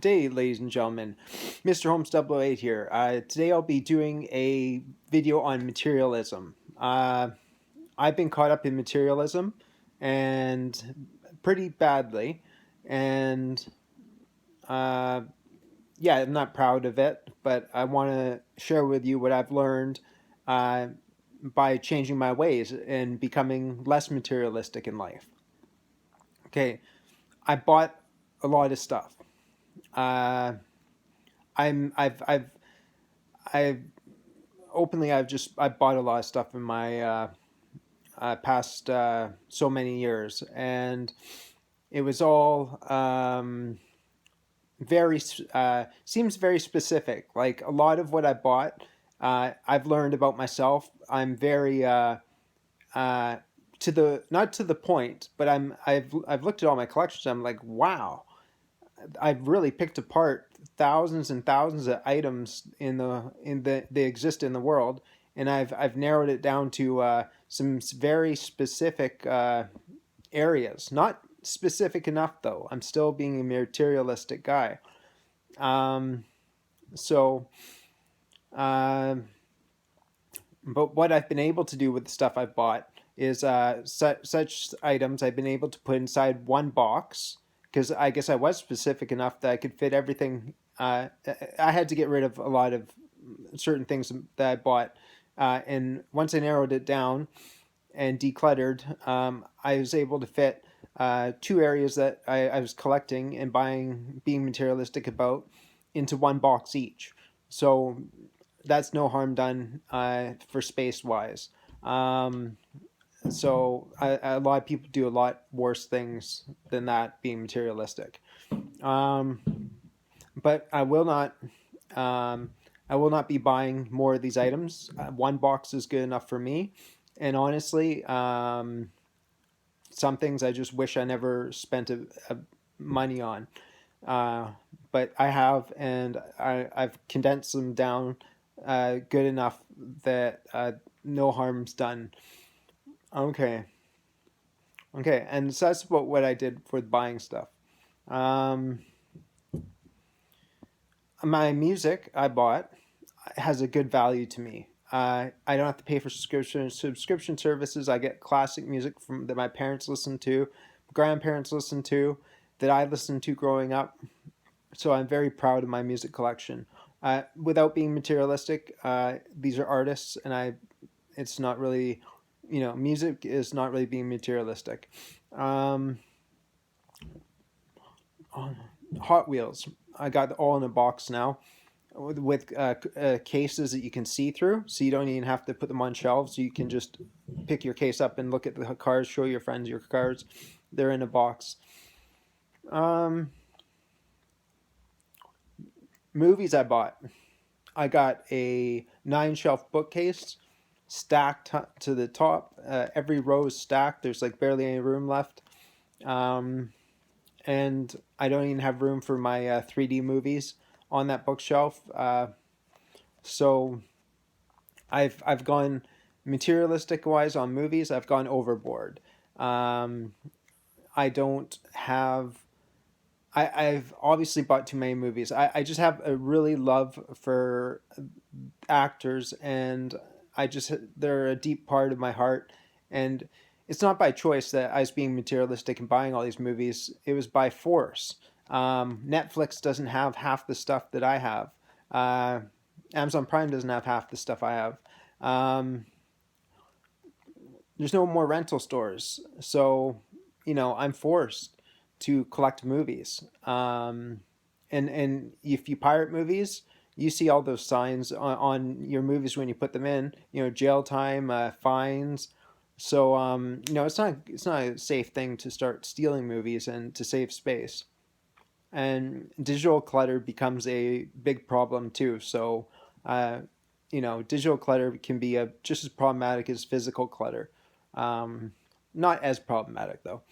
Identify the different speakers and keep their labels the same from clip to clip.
Speaker 1: day, ladies and gentlemen. Mr. Holmes 008 here. Today I'll be doing a video on materialism. I've been caught up in materialism and pretty badly, and uh, yeah, I'm not proud of it, but I want to share with you what I've learned uh, by changing my ways and becoming less materialistic in life. Okay, I bought a lot of stuff. Uh, I'm I've openly I've bought a lot of stuff in my past so many years, and it was all very seems very specific. Like a lot of what I bought, I've learned about myself. I'm very to the not to the point, but I've looked at all my collections. I'm like, wow, I've really picked apart thousands and thousands of items in the they exist in the world, and I've narrowed it down to some very specific areas. Not specific enough though. I'm still being a materialistic guy. Um, so, uh, but what I've been able to do with the stuff I've bought is such items I've been able to put inside one box because I guess I was specific enough that I could fit everything. I had to get rid of a lot of certain things that I bought, and once I narrowed it down and decluttered, I was able to fit two areas that I was collecting and being materialistic about, into one box each. So that's no harm done for space wise. So a lot of people do a lot worse things than that, being materialistic. Um, but I will not be buying more of these items. One box is good enough for me. And honestly, some things I just wish I never spent money on. Uh, but I have, and I've condensed them down good enough that no harm's done. Okay, okay, and so that's about what I did for buying stuff. Um, my music I bought has a good value to me. I don't have to pay for subscription services. I get classic music from that my parents listen to, grandparents listen to, that I listened to growing up. So I'm very proud of my music collection. Without being materialistic, these are artists, and it's not really, music is not really being materialistic. Um, Hot Wheels, I got all in a box now with cases that you can see through, so you don't even have to put them on shelves. You can just pick your case up and look at the cars, show your friends your cars. They're in a box. Um, Movies I bought. I got a 9 shelf bookcase stacked to the top. Every row is stacked. There's like barely any room left. Um, and I don't even have room for my 3D movies on that bookshelf. So I've gone materialistic wise on movies. I've gone overboard. Um, I don't have. I've obviously bought too many movies. I just have a really love for actors, and they're a deep part of my heart. And it's not by choice that I was being materialistic and buying all these movies. It was by force. Netflix doesn't have half the stuff that I have. Uh, Amazon Prime doesn't have half the stuff I have. Um, there's no more rental stores, so I'm forced to collect movies. And if you pirate movies, you see all those signs on your movies when you put them in. Jail time, fines. So it's not a safe thing to start stealing movies and to save space. And digital clutter becomes a big problem too. So digital clutter can be just as problematic as physical clutter. Um, Not as problematic though.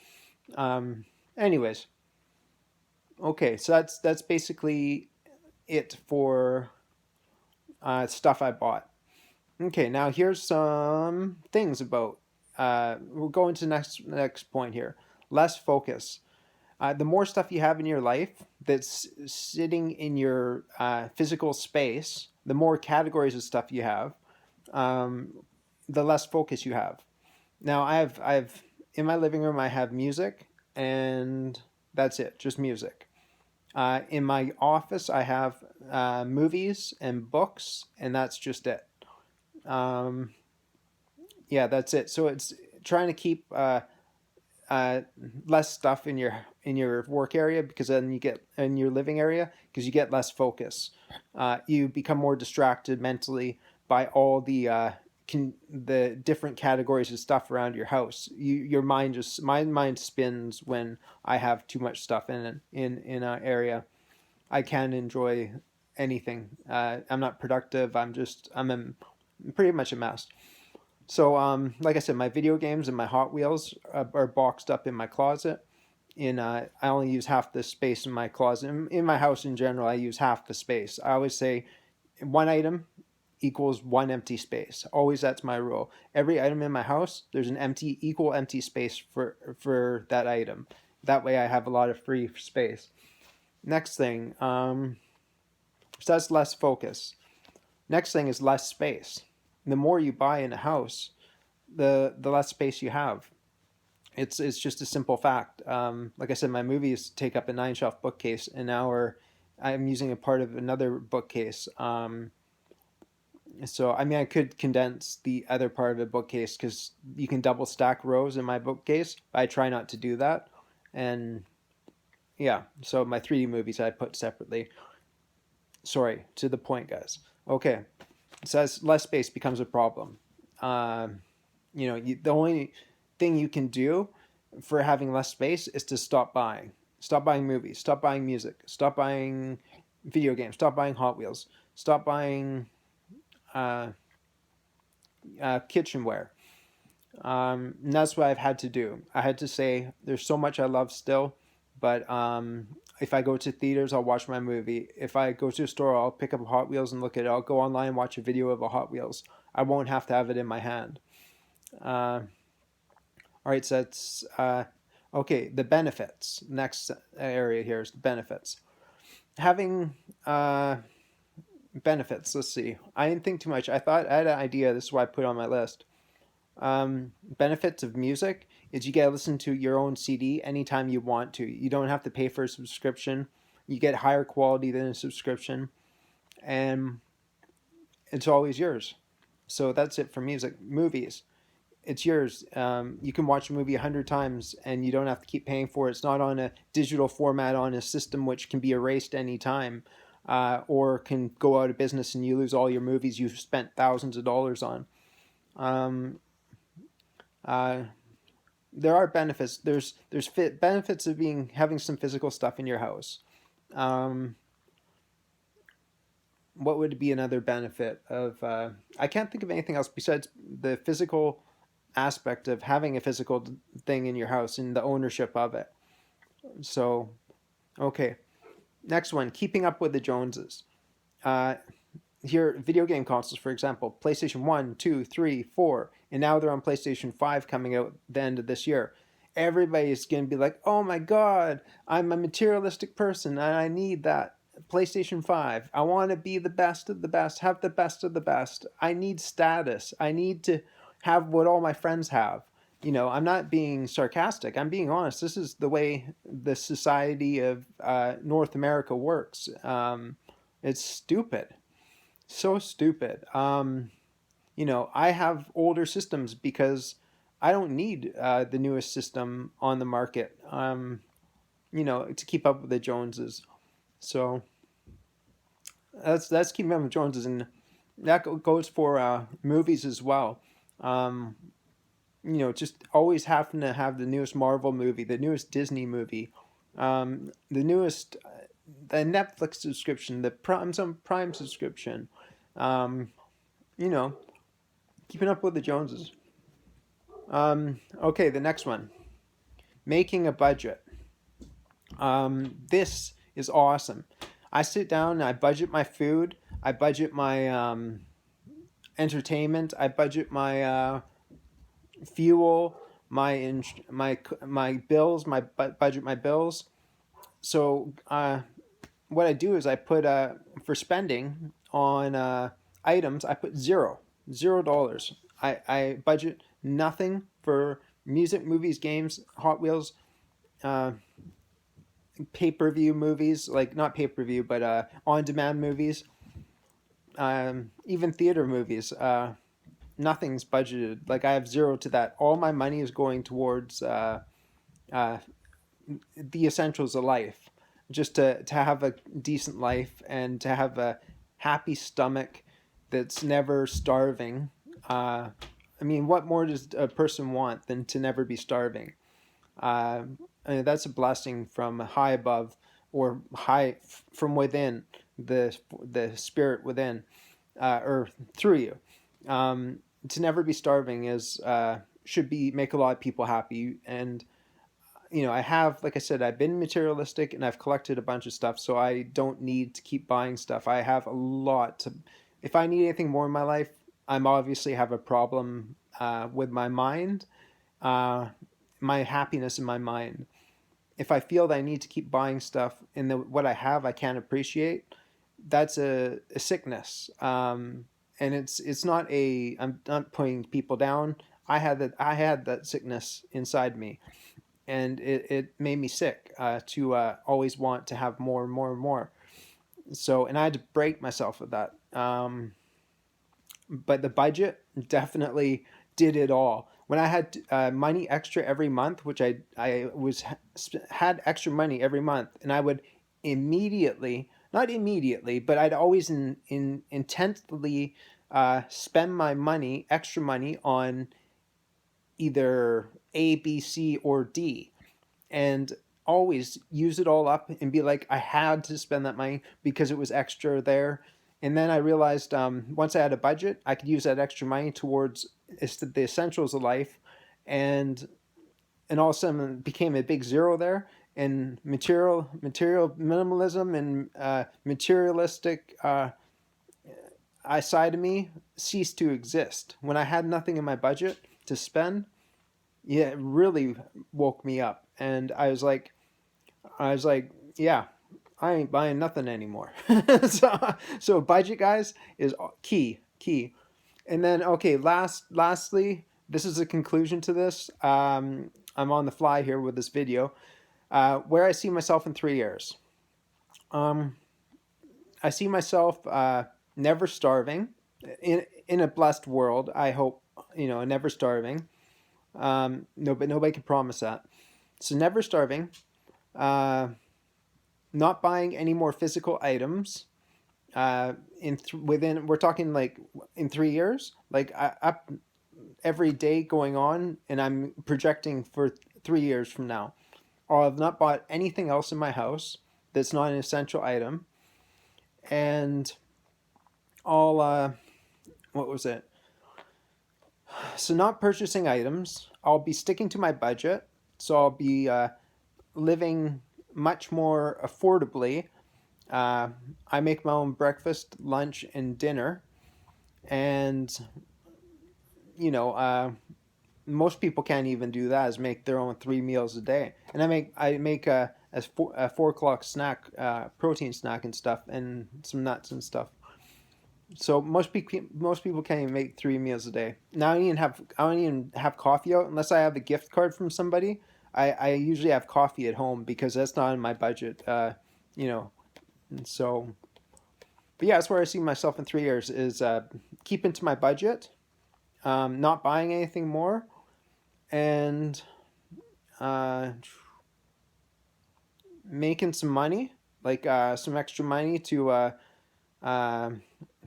Speaker 1: Anyways, okay, so that's basically it for stuff I bought. Okay, now here's some things about. We'll go into next point here. Less focus. The more stuff you have in your life that's sitting in your physical space, the more categories of stuff you have, um, the less focus you have. Now, I've in my living room, I have music, and that's it, just music. In my office, I have movies and books, and that's just it. Um, yeah, that's it. So it's trying to keep uh, less stuff in your work area, because then you get in your living area, because you get less focus. You become more distracted mentally by all the different categories of stuff around your house. Your mind just my mind spins when I have too much stuff in an area. I can't enjoy anything. I'm not productive. Pretty much a mess. So, like I said, my video games and my Hot Wheels are boxed up in my closet. I only use half the space in my closet. In my house in general, I use half the space. I always say one item equals one empty space. Always, that's my rule. Every item in my house, there's an equal empty space for that item. That way, I have a lot of free space. Next thing, so that's less focus. Next thing is less space. The more you buy in a house, the less space you have. It's just a simple fact. Like I said, my movies take up a 9 shelf bookcase, and now I'm using a part of another bookcase. So I mean, I could condense the other part of a bookcase, because you can double stack rows in my bookcase. But I try not to do that, and yeah. So my 3D movies I put separately. Sorry, to the point, guys. Okay, so as less space becomes a problem. Um, the only thing you can do for having less space is to stop buying movies, stop buying music, stop buying video games, stop buying Hot Wheels, stop buying uh, kitchenware. And that's what I've had to do. I had to say there's so much I love still, but if I go to theaters, I'll watch my movie. If I go to a store, I'll pick up a Hot Wheels and look at it. I'll go online and watch a video of a Hot Wheels. I won't have to have it in my hand. All right, so that's okay. The benefits. Next area here is the benefits. Having benefits. Let's see. I didn't think too much. I thought I had an idea. This is why I put it on my list. Benefits of music is you get to listen to your own CD anytime you want to. You don't have to pay for a subscription. You get higher quality than a subscription, and it's always yours. So that's it for music. Movies, it's yours. You can watch a movie 100 times, and you don't have to keep paying for it. It's not on a digital format on a system which can be erased anytime, or can go out of business and you lose all your movies you've spent thousands of dollars on. Um, uh, there are benefits. There's benefits of having some physical stuff in your house. Um, what would be another benefit of? I can't think of anything else besides the physical aspect of having a physical thing in your house and the ownership of it. So, okay. Next one, keeping up with the Joneses. Uh, Here, video game consoles, for example, PlayStation 1, 2, 3, 4, and now they're on PlayStation 5 coming out the end of this year. Everybody's going to be like, oh my God, I'm a materialistic person and I need that PlayStation 5. I want to be the best of the best, have the best of the best. I need status. I need to have what all my friends have. I'm not being sarcastic. I'm being honest. This is the way the society of North America works. It's stupid. So stupid. I have older systems because I don't need the newest system on the market, to keep up with the Joneses. So that's keeping up with Joneses, and that goes for movies as well. Um, just always having to have the newest Marvel movie, the newest Disney movie, the newest the Netflix subscription, the Prime subscription. Um, you know, Keeping up with the Joneses. Okay, the next one, making a budget. This is awesome. I sit down and I budget my food. I budget my entertainment. I budget my fuel, my bills. Budget my bills. So what I do is I put for spending on items. I put $0. I budget nothing for music, movies, games, Hot Wheels, uh, pay per view movies, like not pay per view, but on demand movies, even theater movies. Nothing's budgeted. Like I have zero to that. All my money is going towards uh, the essentials of life, just to have a decent life and to have a happy stomach that's never starving. I mean, what more does a person want than to never be starving? Uh, and that's a blessing from high above, or from within, the spirit within, or through you. To never be starving is should be make a lot of people happy. And I have, like I said, I've been materialistic and I've collected a bunch of stuff, so I don't need to keep buying stuff. I have a lot to. If I need anything more in my life, I'm obviously have a problem with my mind, uh, my happiness in my mind. If I feel that I need to keep buying stuff and what I have I can't appreciate, that's a sickness. And it's not a. I'm not putting people down. I had that sickness inside me, and it made me sick to always want to have more and more and more. So, and I had to break myself with that. But the budget definitely did it all. When I had money extra every month, which I was had extra money every month, and I would immediately, not immediately, but I'd always intently spend my money, extra money, on either A, B, C, or D, and always use it all up and be like, I had to spend that money because it was extra there. And then I realized once I had a budget, I could use that extra money towards the essentials of life, and all of a sudden it became a big zero there. And material minimalism and materialistic side of me ceased to exist when I had nothing in my budget to spend. Yeah, it really woke me up, and I was like, yeah, I ain't buying nothing anymore. So budget, guys, is key. And then okay, lastly, this is a conclusion to this. I'm on the fly here with this video. Where I see myself in 3 years. Um, I see myself never starving, in a blessed world. I hope, never starving. No, but nobody can promise that. So never starving. Uh, Not buying any more physical items. Within, we're talking like in 3 years, like up every day going on, and I'm projecting for 3 years from now. Or I've not bought anything else in my house that's not an essential item, and all what was it? So not purchasing items. I'll be sticking to my budget, so I'll be living much more affordably. I make my own breakfast, lunch, and dinner, and most people can't even do that. Is make their own 3 meals a day, and I make a 4 o'clock snack, protein snack and stuff, and some nuts and stuff. So most people can't even make 3 meals a day. Now I don't even have coffee out unless I have a gift card from somebody. I usually have coffee at home because that's not in my budget. You know, and so, but yeah, that's where I see myself in 3 years is keeping to my budget, not buying anything more, and uh, making some money, like some extra money to uh,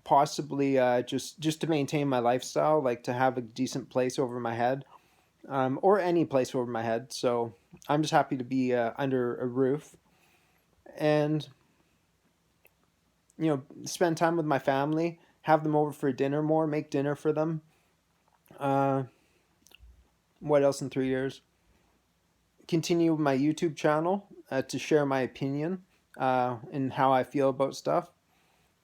Speaker 1: possibly just to maintain my lifestyle, like to have a decent place over my head, or any place over my head. So I'm just happy to be under a roof, and spend time with my family, have them over for dinner more, make dinner for them. Uh, what else in 3 years? Continue my YouTube channel to share my opinion and how I feel about stuff.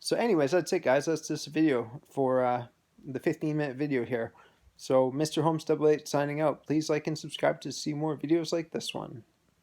Speaker 1: So, anyways, that's it, guys. That's this video for the 15-minute video here. So, Mr. Holmes 88 signing out. Please like and subscribe to see more videos like this one.